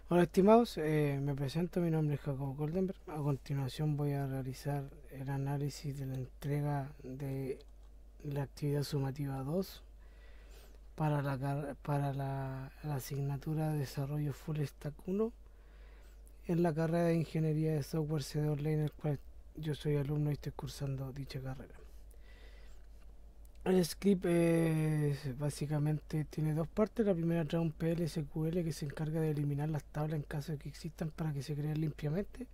Hola estimados, me presento, mi nombre es Jacobo Goldenberg. A continuación voy a realizar el análisis de la entrega de la actividad sumativa 2 para la asignatura de desarrollo Full Stack 1 en la carrera de Ingeniería de Software CD Online, en el cual yo soy alumno y estoy cursando dicha carrera. El script básicamente tiene dos partes. La primera trae un PL/SQL que se encarga de eliminar las tablas en caso de que existan para que se creen limpiamente.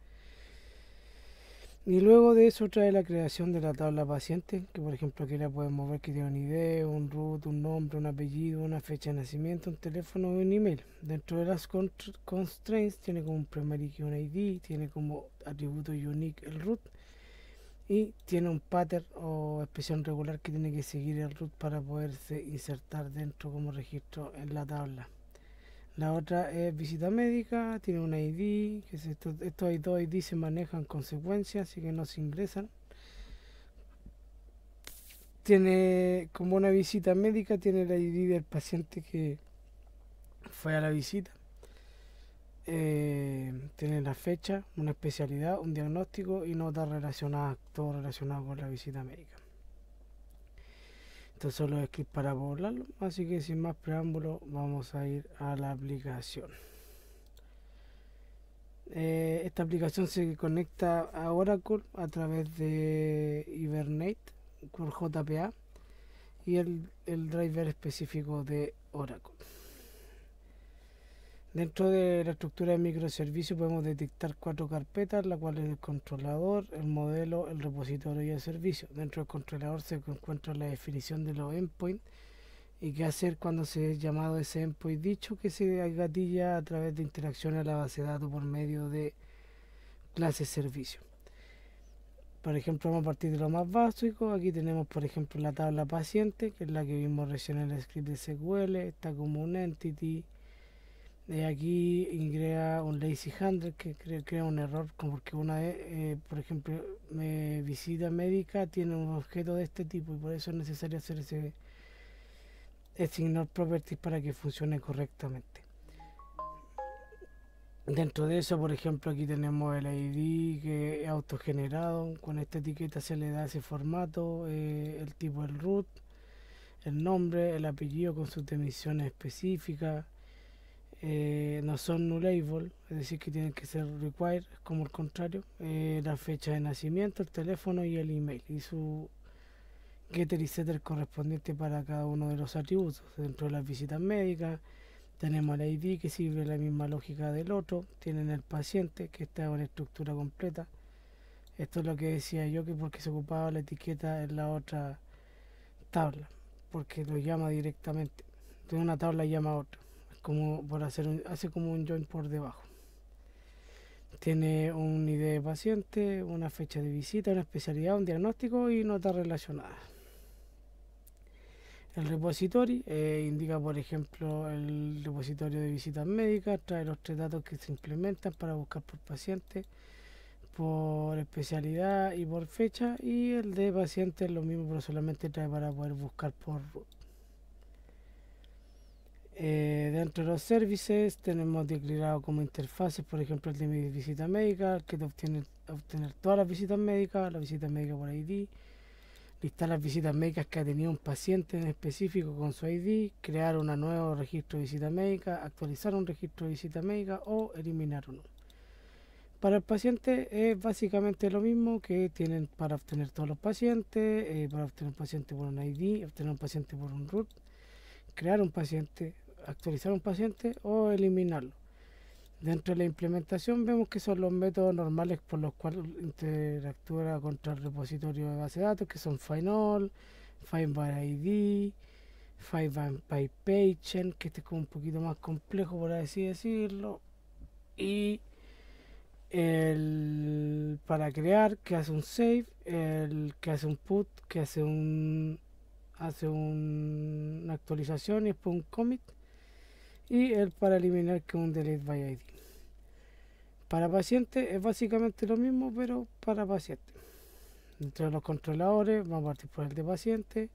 Y luego de eso trae la creación de la tabla paciente, que por ejemplo aquí la podemos ver que tiene un ID, un root, un nombre, un apellido, una fecha de nacimiento, un teléfono y un email. Dentro de las constraints tiene como un primary key un ID, tiene como atributo unique el root y tiene un pattern o expresión regular que tiene que seguir el root para poderse insertar dentro como registro en la tabla. La otra es visita médica, tiene un ID, que es estos dos ID se manejan en consecuencia, así que no se ingresan. Tiene como una visita médica, tiene el ID del paciente que fue a la visita. Tiene la fecha, una especialidad, un diagnóstico y notas relacionadas, todo relacionado con la visita médica. Estos son los scripts para poblarlo, así que sin más preámbulo vamos a ir a la aplicación. Esta aplicación se conecta a Oracle a través de Hibernate por JPA y el driver específico de Oracle. Dentro de la estructura de microservicios podemos detectar cuatro carpetas, la cual es el controlador, el modelo, el repositorio y el servicio. Dentro del controlador se encuentra la definición de los endpoints y qué hacer cuando se es llamado ese endpoint dicho, que se gatilla a través de interacción a la base de datos por medio de clases servicio. Por ejemplo, vamos a partir de lo más básico. Aquí tenemos, por ejemplo, la tabla paciente, que es la que vimos recién en el script de SQL. Está como un entity. De aquí ingresa un lazy handler que crea un error, como porque una vez, por ejemplo, visita médica tiene un objeto de este tipo y por eso es necesario hacer ese ignore properties para que funcione correctamente. Dentro de eso, por ejemplo, aquí tenemos el ID que es autogenerado. Con esta etiqueta se le da ese formato, el tipo del root, el nombre, el apellido con sus definiciones específicas. No son nullable, es decir, que tienen que ser required, como el contrario. La fecha de nacimiento, el teléfono y el email. Y su getter y setter correspondiente para cada uno de los atributos. Dentro de las visitas médicas tenemos el ID que sirve la misma lógica del otro. Tienen el paciente que está en una estructura completa. Esto es lo que decía yo, que porque se ocupaba la etiqueta en la otra tabla, porque lo llama directamente. De una tabla llama a otra. Es como por hace como un join por debajo. Tiene un ID de paciente, una fecha de visita, una especialidad, un diagnóstico y notas relacionadas. El repository indica, por ejemplo, el repositorio de visitas médicas, trae los tres datos que se implementan para buscar por paciente, por especialidad y por fecha, y el de paciente es lo mismo, pero solamente trae para poder buscar por root. Dentro de los services tenemos declarado como interfaces, por ejemplo, el de mi visita médica, que te obtener todas las visitas médicas, la visita médica por ID, listar las visitas médicas que ha tenido un paciente en específico con su ID, crear un nuevo registro de visita médica, actualizar un registro de visita médica o eliminar uno. Para el paciente es básicamente lo mismo que tienen para obtener todos los pacientes, para obtener un paciente por un ID, obtener un paciente por un root, crear un paciente, actualizar un paciente o eliminarlo. Dentro de la implementación vemos que son los métodos normales por los cuales interactúa contra el repositorio de base de datos, que son find find by ID, find by patient, que este es como un poquito más complejo por así decirlo, y el para crear, que hace un save, el que hace un put, que una actualización y después un commit, y el para eliminar, que es un delete by ID. Para paciente es básicamente lo mismo, pero para paciente. Dentro de los controladores, vamos a partir por el de paciente.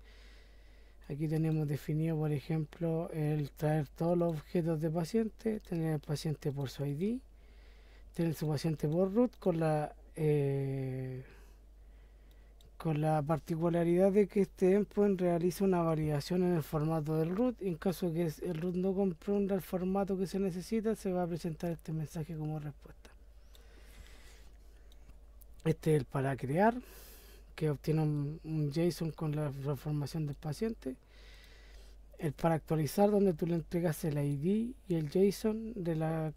Aquí tenemos definido, por ejemplo, el traer todos los objetos de paciente, tener el paciente por su ID, tener su paciente por root con la particularidad de que este endpoint realiza una validación en el formato del root. En caso que el root no comprenda el formato que se necesita, se va a presentar este mensaje como respuesta. Este es el para crear, que obtiene un JSON con la información del paciente. El para actualizar, donde tú le entregas el ID y el JSON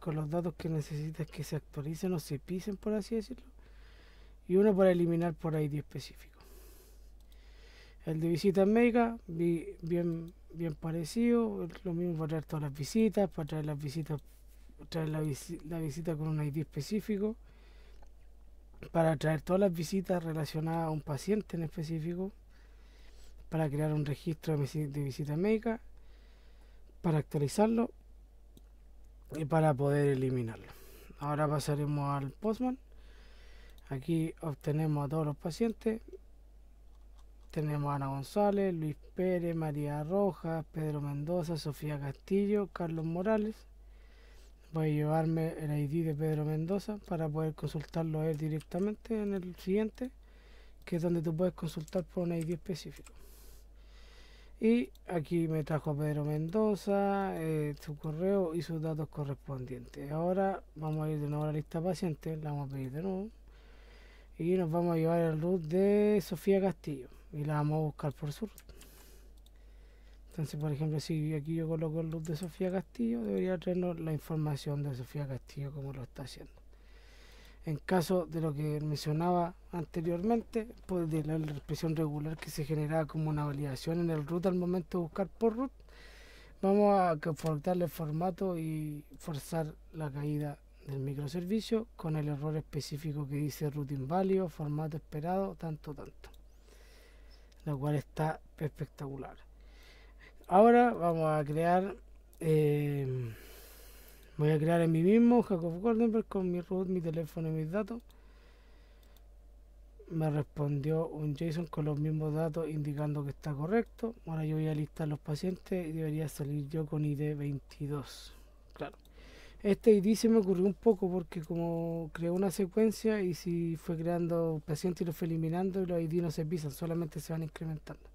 con los datos que necesitas que se actualicen o se pisen, por así decirlo. Y uno para eliminar por ID específico. El de visitas médicas, bien parecido, lo mismo para traer todas las visitas, para traer las visitas, traer la visita con un ID específico, para traer todas las visitas relacionadas a un paciente en específico, para crear un registro de visita médica, para actualizarlo y para poder eliminarlo. Ahora pasaremos al Postman. Aquí obtenemos a todos los pacientes. Tenemos a Ana González, Luis Pérez, María Rojas, Pedro Mendoza, Sofía Castillo, Carlos Morales. Voy a llevarme el ID de Pedro Mendoza para poder consultarlo a él directamente en el siguiente, que es donde tú puedes consultar por un ID específico. Y aquí me trajo a Pedro Mendoza, su correo y sus datos correspondientes. Ahora vamos a ir de nuevo a la lista de pacientes, la vamos a pedir de nuevo. Y nos vamos a llevar el root de Sofía Castillo y la vamos a buscar por su root. Entonces, por ejemplo, si aquí yo coloco el root de Sofía Castillo, debería traernos la información de Sofía Castillo como lo está haciendo. En caso de lo que mencionaba anteriormente, pues de la expresión regular que se generaba como una validación en el root al momento de buscar por root, vamos a confortarle el formato y forzar la caída del microservicio con el error específico que dice root inválido, formato esperado, tanto, lo cual está espectacular. Ahora vamos a crear voy a crear en mí mismo Jacob Goldenberg con mi root, mi teléfono y mis datos. Me respondió un JSON con los mismos datos indicando que está correcto. Ahora yo voy a listar los pacientes y debería salir yo con ID 22. Claro. Este ID se me ocurrió un poco porque como creó una secuencia y si fue creando pacientes y los fue eliminando y los ID no se pisan, solamente se van incrementando.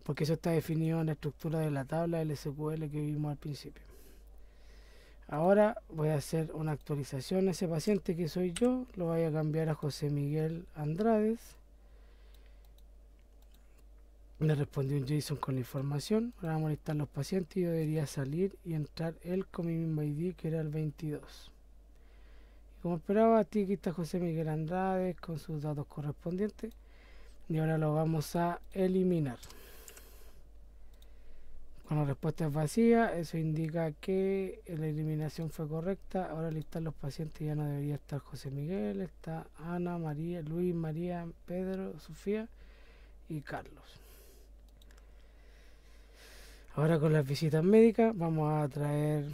Porque eso está definido en la estructura de la tabla LSQL que vimos al principio. Ahora voy a hacer una actualización a ese paciente que soy yo, lo voy a cambiar a José Miguel Andrades. Me respondió un JSON con la información. Ahora vamos a listar los pacientes y yo debería salir y entrar él con mi mismo ID que era el 22. Y como esperaba, aquí está José Miguel Andrades con sus datos correspondientes. Y ahora lo vamos a eliminar. Con la respuesta es vacía, eso indica que la eliminación fue correcta. Ahora listar los pacientes ya no debería estar José Miguel, está Ana, María, Luis, María, Pedro, Sofía y Carlos. Ahora con las visitas médicas vamos a traer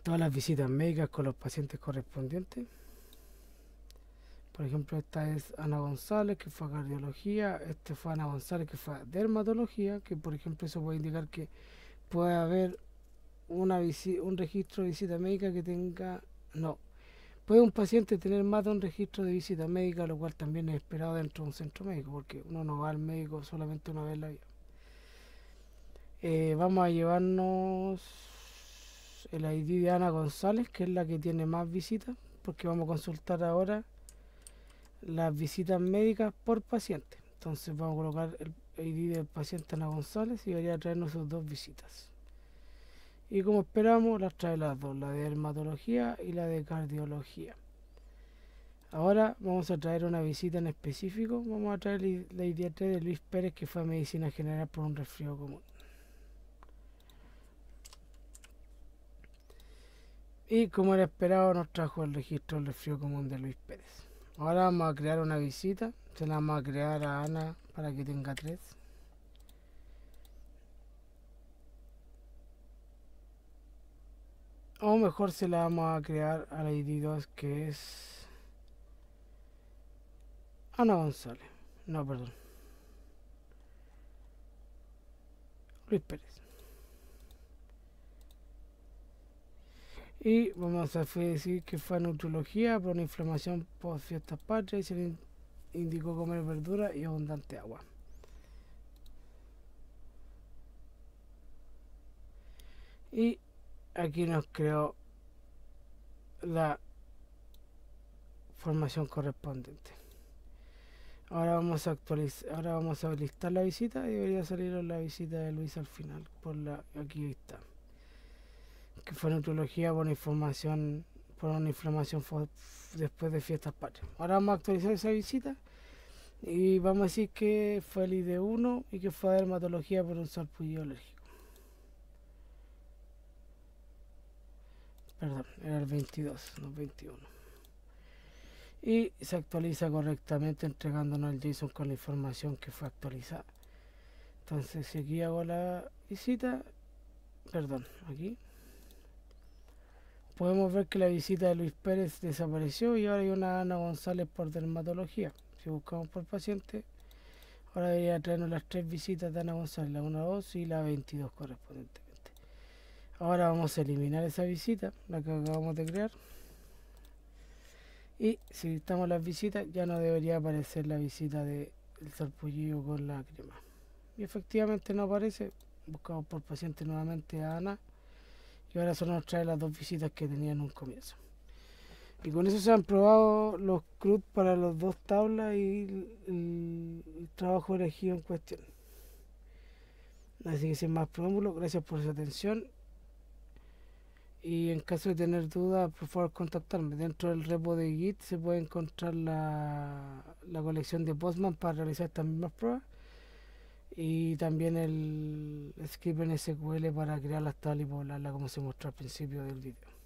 todas las visitas médicas con los pacientes correspondientes. Por ejemplo, esta es Ana González, que fue a cardiología. Este fue Ana González, que fue a dermatología, que por ejemplo eso puede indicar que puede haber un registro de visita médica que tenga... No. Puede un paciente tener más de un registro de visita médica, lo cual también es esperado dentro de un centro médico, porque uno no va al médico solamente una vez en la vida. Vamos a llevarnos el ID de Ana González, que es la que tiene más visitas, porque vamos a consultar ahora las visitas médicas por paciente. Entonces vamos a colocar el ID del paciente Ana González y debería traernos sus dos visitas. Y como esperamos, las trae las dos, la de dermatología y la de cardiología. Ahora vamos a traer una visita en específico. Vamos a traer la ID de Luis Pérez, que fue a medicina general por un resfriado común. Y como era esperado, nos trajo el registro del resfriado común de Luis Pérez. Ahora vamos a crear una visita. Se la vamos a crear a Ana para que tenga 3. O mejor se la vamos a crear a la ID 2, que es Ana González. No, perdón. Luis Pérez. Y vamos a decir que fue nutrología por una inflamación post fiestas patrias y se le indicó comer verdura y abundante agua. Y aquí nos creó la formación correspondiente. Ahora vamos a actualizar, ahora vamos a listar la visita y debería salir la visita de Luis al final. Aquí está. Que fue neurología por una inflamación después de fiestas patrias. Ahora vamos a actualizar esa visita y vamos a decir que fue el ID1 y que fue dermatología por un sarpullido alérgico. Perdón, era el 22, no 21. Y se actualiza correctamente entregándonos el JSON con la información que fue actualizada. Entonces si aquí hago la visita, perdón, aquí podemos ver que la visita de Luis Pérez desapareció y ahora hay una Ana González por dermatología. Si buscamos por paciente, ahora debería traernos las 3 visitas de Ana González, la 1, 2 y la 22 correspondientemente. Ahora vamos a eliminar esa visita, la que acabamos de crear. Y si listamos las visitas, ya no debería aparecer la visita del sarpullido con la crema. Y efectivamente no aparece. Buscamos por paciente nuevamente a Ana. Y ahora solo nos trae las 2 visitas que tenía en un comienzo. Y con eso se han probado los CRUD para las 2 tablas y el trabajo elegido en cuestión. Así que sin más preámbulo, gracias por su atención. Y en caso de tener dudas, por favor contactarme. Dentro del repo de Git se puede encontrar la colección de Postman para realizar estas mismas pruebas. Y también el script en SQL para crear las tablas y poblarla como se mostró al principio del video.